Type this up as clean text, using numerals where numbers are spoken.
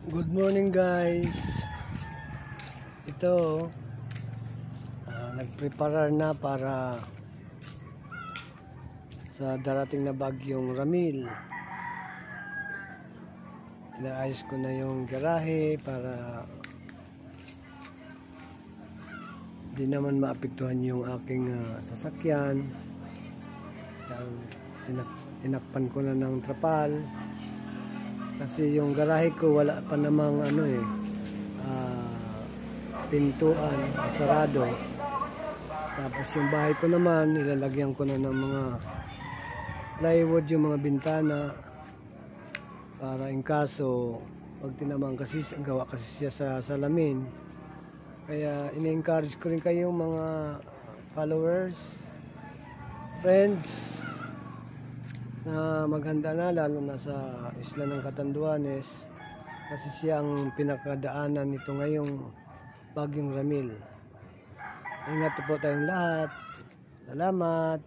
Good morning guys. Ito nagpreparar na para sa darating na bagyong Ramil. Inaayos ko na yung garahe para di naman maapektuhan yung aking sasakyan. Tinakpan ko na ng trapal kasi yung garahe ko wala pa namang pintuan, sarado. Tapos yung bahay ko naman nilalagyan ko na ng mga plywood yung mga bintana para in kaso pag tinamang kasi gawa kasi siya sa salamin. Kaya ini-encourage ko rin kayong mga followers, friends na maghanda na, lalo na sa isla ng Catanduanes kasi siya ang pinakadaanan nito ngayong bagyong Ramil. Ingat po tayong lahat. Salamat.